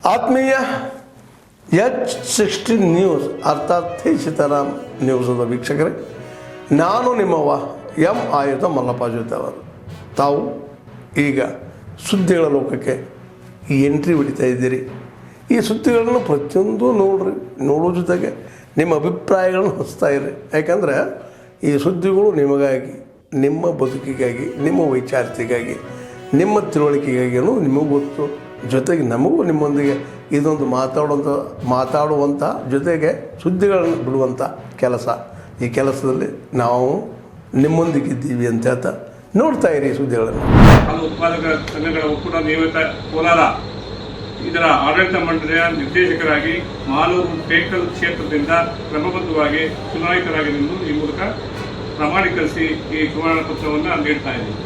ಆತ್ಮೀಯ H16 news ಅರ್ಥಾತ್ ಸೀತಾರಾಮ್ ನ್ಯೂಸದ ವೀಕ್ಷಕರೇ, ನಾನು ನಿಮ್ಮವ ಎಂ ಆಯುಧ ಮಲ್ಲಪ್ಪ ಜೊತೆ ಅವರು. ತಾವು ಈಗ ಸುದ್ದಿಗಳ ಲೋಕಕ್ಕೆ ಎಂಟ್ರಿ ಹೊಡಿತಾ ಇದ್ದೀರಿ. ಈ ಸುದ್ದಿಗಳನ್ನು ಪ್ರತಿಯೊಂದು ನೋಡೋ ಜೊತೆಗೆ ನಿಮ್ಮ ಅಭಿಪ್ರಾಯಗಳನ್ನು ಹಚ್ತಾ ಇರಿ. ಯಾಕಂದರೆ ಈ ಸುದ್ದಿಗಳು ನಿಮಗಾಗಿ, ನಿಮ್ಮ ಬದುಕಿಗಾಗಿ, ನಿಮ್ಮ ವೈಚಾರಿಕೆಗಾಗಿ, ನಿಮ್ಮ ತಿಳುವಳಿಕೆಗಾಗಿಯೂ ನಿಮಗೂ ಗೊತ್ತು. ಜೊತೆಗೆ ನಮಗೂ ನಿಮ್ಮೊಂದಿಗೆ ಇದೊಂದು ಮಾತಾಡುವಂಥ ಜೊತೆಗೆ ಸುದ್ದಿಗಳನ್ನು ಬಿಡುವಂಥ ಕೆಲಸ. ಈ ಕೆಲಸದಲ್ಲಿ ನಾವು ನಿಮ್ಮೊಂದಿಗಿದ್ದೀವಿ ಅಂತ ಹೇಳ್ತಾ ನೋಡ್ತಾ ಇರಿ ಸುದ್ದಿಗಳನ್ನು. ಹಾಲು ಉತ್ಪಾದಕ ಸಂಘಗಳ ಒಕ್ಕೂಟ ನಿಯಮಿತ ಕೋಲಾರ ಇದರ ಆಡಳಿತ ಮಂಡಳಿಯ ನಿರ್ದೇಶಕರಾಗಿ ಮಾಲೂರು ಟೇಕಲ್ ಕ್ಷೇತ್ರದಿಂದ ಕ್ರಮಬದ್ಧವಾಗಿ ಚುನಾಯಿತರಾಗಿದ್ದು ಈ ಮೂಲಕ ಪ್ರಮಾಣೀಕರಿಸಿ ಈ ಚುನಾವಣಾ ಪತ್ರವನ್ನು ನೀಡ್ತಾ ಇದ್ದೀವಿ.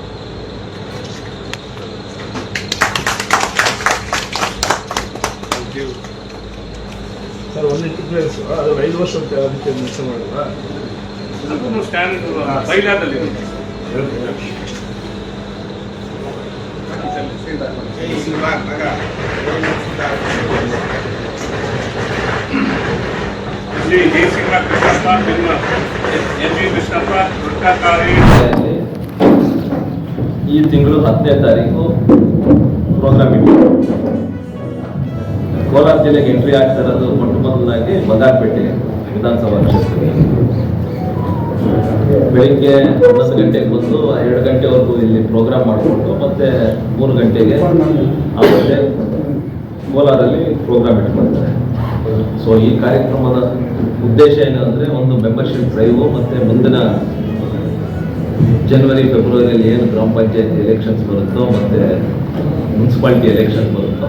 ಸರ್, ಒಂದು ಪ್ಲೇಸ್ ಅದು 5 ವರ್ಷ ಅದಕ್ಕೆ ಕೆಲಸ ಮಾಡುವ ಅದನ್ನು ಸ್ಟ್ಯಾಂಡರ್ಡ್ ಬೈಲಾದಲ್ಲಿ ಈ ತಿಂಗಳು 10ನೇ ತಾರೀಕು ಪ್ರೋಗ್ರಾಮ್ ಇಟ್ಟು ಕೋಲಾರ ಜಿಲ್ಲೆಗೆ ಎಂಟ್ರಿ ಆಗ್ತಾ ಇರೋದು ಮೊಟ್ಟ ಮೊದಲಾಗಿ ಬಂಗಾರಪೇಟೆ ವಿಧಾನಸಭಾ ಕ್ಷೇತ್ರದಲ್ಲಿ ಬೆಳಿಗ್ಗೆ 11 ಗಂಟೆಗೆ ಬಂದು 2 ಗಂಟೆವರೆಗೂ ಇಲ್ಲಿ ಪ್ರೋಗ್ರಾಮ್ ಮಾಡಿಕೊಂಡು ಮತ್ತೆ 3 ಗಂಟೆಗೆ ಆಮೇಲೆ ಕೋಲಾರಲ್ಲಿ ಪ್ರೋಗ್ರಾಮ್ ಇಟ್ಕೊಳ್ತಾರೆ. ಸೊ ಈ ಕಾರ್ಯಕ್ರಮದ ಉದ್ದೇಶ ಏನಂದರೆ ಒಂದು ಮೆಂಬರ್ಶಿಪ್ ಡ್ರೈವು ಮತ್ತು ಮುಂದಿನ ಜನವರಿ ಫೆಬ್ರವರಿಯಲ್ಲಿ ಏನು ಗ್ರಾಮ ಪಂಚಾಯತ್ ಎಲೆಕ್ಷನ್ಸ್ ಬರುತ್ತೋ ಮತ್ತು ಮುನ್ಸಿಪಾಲಿಟಿ ಎಲೆಕ್ಷನ್ಸ್ ಬರುತ್ತೋ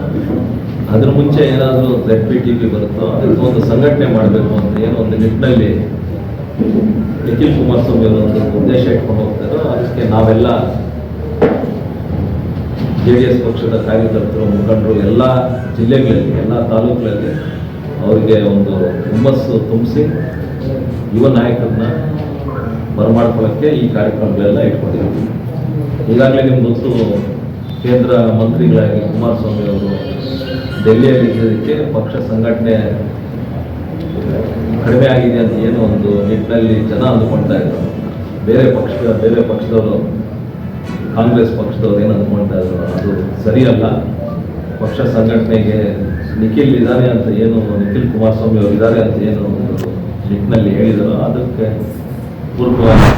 ಅದ್ರ ಮುಂಚೆ ಏನಾದರೂ ZPTP ಬರುತ್ತೋ ಅದಕ್ಕೆ ಒಂದು ಸಂಘಟನೆ ಮಾಡಬೇಕು ಅಂತ ಏನೋ ಒಂದು ನಿಟ್ಟಿನಲ್ಲಿ ನಿಖಿಲ್ ಕುಮಾರಸ್ವಾಮಿ ಅವರು ಒಂದು ಉದ್ದೇಶ ಇಟ್ಕೊಂಡು ಹೋಗ್ತಾರೋ ಅದಕ್ಕೆ ನಾವೆಲ್ಲ JDS ಪಕ್ಷದ ಕಾರ್ಯಕರ್ತರು, ಮುಖಂಡರು ಎಲ್ಲ ಜಿಲ್ಲೆಗಳಲ್ಲಿ, ಎಲ್ಲ ತಾಲೂಕುಗಳಲ್ಲಿ ಅವರಿಗೆ ಒಂದು ಹುಮ್ಮಸ್ಸು ತುಂಬಿಸಿ ಯುವ ನಾಯಕರನ್ನ ಬರಮಾಡ್ಕೊಳ್ಳೋಕ್ಕೆ ಈ ಕಾರ್ಯಕ್ರಮಗಳೆಲ್ಲ ಇಟ್ಕೊಂಡಿದ್ದೀವಿ. ಈಗಾಗಲೇ ನಿಮ್ಗೆ ಗೊತ್ತು, ಕೇಂದ್ರ ಮಂತ್ರಿಗಳಾಗಿ ಕುಮಾರಸ್ವಾಮಿ ಅವರು ಡೆಲ್ಲಿಯಲ್ಲಿ ಇದ್ದದಕ್ಕೆ ಪಕ್ಷ ಸಂಘಟನೆ ಕಡಿಮೆ ಆಗಿದೆ ಅಂತ ಏನೋ ಒಂದು ನಿಟ್ಟಿನಲ್ಲಿ ಜನ ಅಂದುಕೊಳ್ತಾ ಇದ್ರು. ಬೇರೆ ಪಕ್ಷದವರು, ಕಾಂಗ್ರೆಸ್ ಪಕ್ಷದವ್ರು ಏನು ಅಂದ್ಕೊಳ್ತಾ ಇದ್ರು ಅದು ಸರಿಯಲ್ಲ. ಪಕ್ಷ ಸಂಘಟನೆಗೆ ನಿಖಿಲ್ ಕುಮಾರಸ್ವಾಮಿ ಅವರು ಇದ್ದಾರೆ ಅಂತ ಏನು ಒಂದು ನಿಟ್ಟಿನಲ್ಲಿ ಹೇಳಿದರು. ಅದಕ್ಕೆ ಪೂರ್ವವಾಗಿ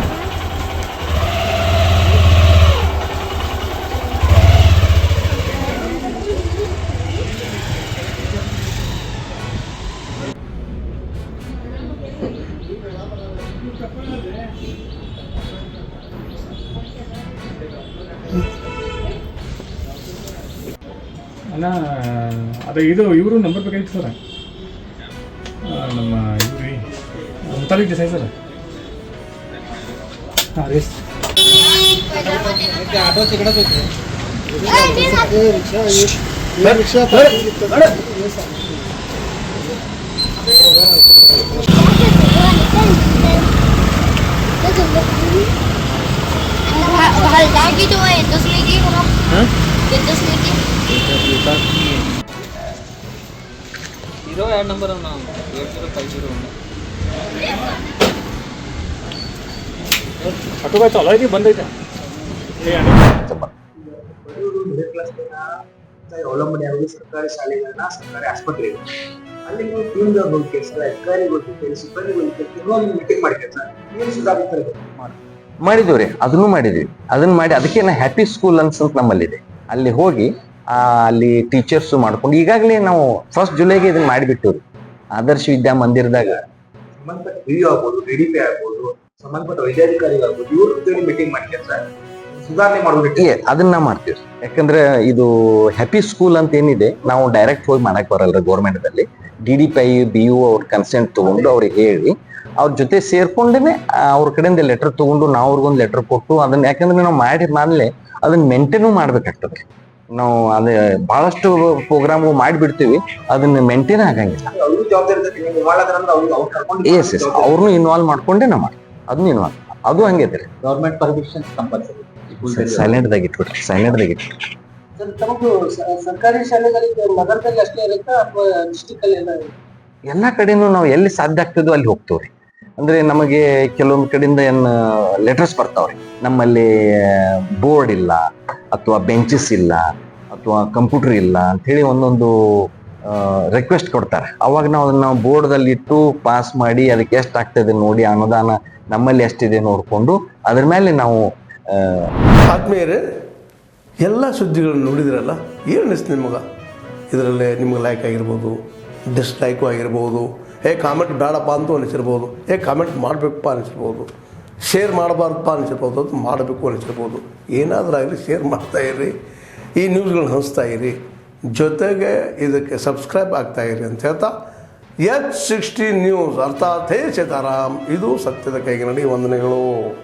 ಅಣ್ಣ ಅದೇ ಇವರು ನಂಬರ್ ಬೇಕಾಗಿತ್ತು ಸರ್. ನಮ್ಮ ಇವ್ರಿ ಮುತಾಲಿಕ್ ದೇಸಾಯಿ ಸರ್. ಹಾಂ ರೀ, auto ಸಿಗಡೋದು lagi tuh itu lagi kurang itu lagi hero ad number ಅನ್ನು 8050 ಆಟೋ ಬಾಯ್ ಚಾಲೋ ಐತಿ, ಬಂದೈತೆ. ಅವಲಂಬನೆ ಆಗುವುದು ಸರ್ಕಾರಿ ಶಾಲೆಗಳನ್ನ, ಸರ್ಕಾರಿ ಆಸ್ಪತ್ರೆಗಳು. ಅಲ್ಲಿ ನೀವು ಟೀಮ್ಗಳು ಕೆಲಸ, ಅಧಿಕಾರಿಗಳು ಕೆಲಸ, ಸಿಬ್ಬಂದಿಗಳು ಕೆಲಸ ಮೀಟಿಂಗ್ ಮಾಡಿದ್ರೆ ಸರ್ ಏನು ಸುಧಾರಿಸ್ತಾರೆ ಮಾಡಿದ್ವಿ ರೀ. ಅದನ್ನು ಮಾಡಿದ್ವಿ. ಅದನ್ನ ಮಾಡಿ ಅದಕ್ಕೆ ಹ್ಯಾಪಿ ಸ್ಕೂಲ್ ಅನ್ಸಂತ ನಮ್ಮಲ್ಲಿದೆ. ಅಲ್ಲಿ ಹೋಗಿ ಅಲ್ಲಿ ಟೀಚರ್ಸ್ ಮಾಡ್ಕೊಂಡು ಈಗಾಗಲೇ ನಾವು 1 ಜುಲೈಗೆ ಇದನ್ನ ಮಾಡಿಬಿಟ್ಟಿವ್ರಿ. ಆದರ್ಶ ವಿದ್ಯಾ ಮಂದಿರದಾಗ ಸಂಬಂಧಪಟ್ಟ PO ಆಗ್ಬೋದು, DDP ಆಗ್ಬೋದು, ಸಂಬಂಧಪಟ್ಟ ವೈದ್ಯಾಧಿಕಾರಿಗಳಾಗ್ಬೋದು, ಇವ್ರ ಮೀಟಿಂಗ್ ಮಾಡಿದ್ರೆ ಸರ್ ಸುಧಾರಣೆ ಮಾಡೋದಕ್ಕೆ ಅದನ್ನ ಮಾಡ್ತೀವಿ. ಯಾಕಂದ್ರೆ ಇದು ಹ್ಯಾಪಿ ಸ್ಕೂಲ್ ಅಂತ ಏನಿದೆ, ನಾವು ಡೈರೆಕ್ಟ್ ಹೋಗಿ ಮಾಡಕ್ ಬರಲ್ರಿ. ಗೌರ್ಮೆಂಟ್ದಲ್ಲಿ DDP BO ಅವ್ರ ಕನ್ಸೆಂಟ್ ತಗೊಂಡು ಅವ್ರಿಗೆ ಹೇಳಿ ಅವ್ರ ಜೊತೆ ಸೇರ್ಕೊಂಡೇನೆ ಅವ್ರ ಕಡೆಯಿಂದ ಲೆಟರ್ ತಗೊಂಡು ನಾವು ಅವ್ರಿಗೊಂದು ಲೆಟರ್ ಕೊಟ್ಟು ಅದನ್ನ, ಯಾಕಂದ್ರೆ ನಾವು ಮಾಡಿದ್ಮೇಲೆ ಅದನ್ನ ಮೇಂಟೈನು ಮಾಡ್ಬೇಕಾಗ್ತದೆ. ನಾವು ಅದೇ ಬಹಳಷ್ಟು ಪ್ರೋಗ್ರಾಮ್ ಮಾಡಿಬಿಡ್ತೀವಿ, ಅದನ್ನ ಮೇಂಟೈನ್ ಆಗಂಗಿಲ್ಲ. ಎಸ್ ಅವ್ರನ್ನೂ ಇನ್ವಾಲ್ವ್ ಮಾಡ್ಕೊಂಡೇ ನಾವು ಮಾಡಿ ಅದನ್ನ ಇನ್ವಾಲ್ವ್ ಅದು ಹಂಗೈತ್ರಿ. ಗೌರ್ಮೆಂಟ್ ಪರ್ಮಿಷನ್ ಕಂಪಲ್ಸರಿ ಸೈಲೆಂಟ್ದಾಗ ಇಟ್ಬಿಟ್ರಿ. ಸರ್ ತಮಗೂ ಸರ್ಕಾರಿ ಶಾಲೆಗಳಿಗೆ ನಗರದಲ್ಲಿ ಅಷ್ಟೇ ಇರುತ್ತಾ ಅಥವಾ ಡಿಸ್ಟಿಕ್ ಅಲ್ಲಿ ಎಲ್ಲ ಎಲ್ಲ ಕಡೆನೂ ನಾವು ಎಲ್ಲಿ ಸಾಧ್ಯ ಆಗ್ತದೋ ಅಲ್ಲಿ ಹೋಗ್ತೇವ್ರಿ. ಅಂದ್ರೆ ನಮಗೆ ಕೆಲವೊಂದು ಕಡೆಯಿಂದ ಏನು ಲೆಟರ್ಸ್ ಬರ್ತಾವ್ರಿ, ನಮ್ಮಲ್ಲಿ ಬೋರ್ಡ್ ಇಲ್ಲ ಅಥವಾ ಬೆಂಚಸ್ ಇಲ್ಲ ಅಥವಾ ಕಂಪ್ಯೂಟರ್ ಇಲ್ಲ ಅಂಥೇಳಿ ಒಂದೊಂದು ರಿಕ್ವೆಸ್ಟ್ ಕೊಡ್ತಾರೆ. ಅವಾಗ ನಾವು ಅದನ್ನ ಬೋರ್ಡ್ದಲ್ಲಿ ಇಟ್ಟು ಪಾಸ್ ಮಾಡಿ ಅದಕ್ಕೆ ಎಷ್ಟು ಆಗ್ತದೆ ನೋಡಿ, ಅನುದಾನ ನಮ್ಮಲ್ಲಿ ಎಷ್ಟಿದೆ ನೋಡಿಕೊಂಡು ಅದ್ರ ಮೇಲೆ ನಾವು ಆದ್ಮೇಲೆ ಎಲ್ಲ ಸುದ್ದಿಗಳನ್ನು ನೋಡಿದ್ರಲ್ಲ, ಏನು ಅನಿಸ್ತು ನಿಮಗೆ? ಇದರಲ್ಲೇ ನಿಮ್ಗೆ ಲೈಕ್ ಆಗಿರ್ಬೋದು, ಡಿಸ್ಲೈಕು ಆಗಿರ್ಬೋದು, ಕಾಮೆಂಟ್ ಬೇಡಪ್ಪ ಅಂತೂ ಅನಿಸಿರ್ಬೋದು, ಕಾಮೆಂಟ್ ಮಾಡಬೇಕಪ್ಪ ಅನಿಸಿರ್ಬೋದು, ಶೇರ್ ಮಾಡಬಾರ್ದಪ್ಪ ಅನಿಸಿರ್ಬೋದು, ಅದು ಮಾಡಬೇಕು ಅನಿಸಿರ್ಬೋದು. ಏನಾದರೂ ಆಗಲಿ ಶೇರ್ ಮಾಡ್ತಾಯಿರಿ, ಈ ನ್ಯೂಸ್ಗಳನ್ನ ಹಂಚ್ತಾ ಇರಿ, ಜೊತೆಗೆ ಇದಕ್ಕೆ ಸಬ್ಸ್ಕ್ರೈಬ್ ಆಗ್ತಾಯಿರಿ ಅಂತ ಹೇಳ್ತಾ H16 ನ್ಯೂಸ್ ಅರ್ಥಾತ್ ಹೇ ಸೀತಾರಾಮ್, ಇದು ಸತ್ಯದ ಕೈಗೆ ನಡಿ. ವಂದನೆಗಳು.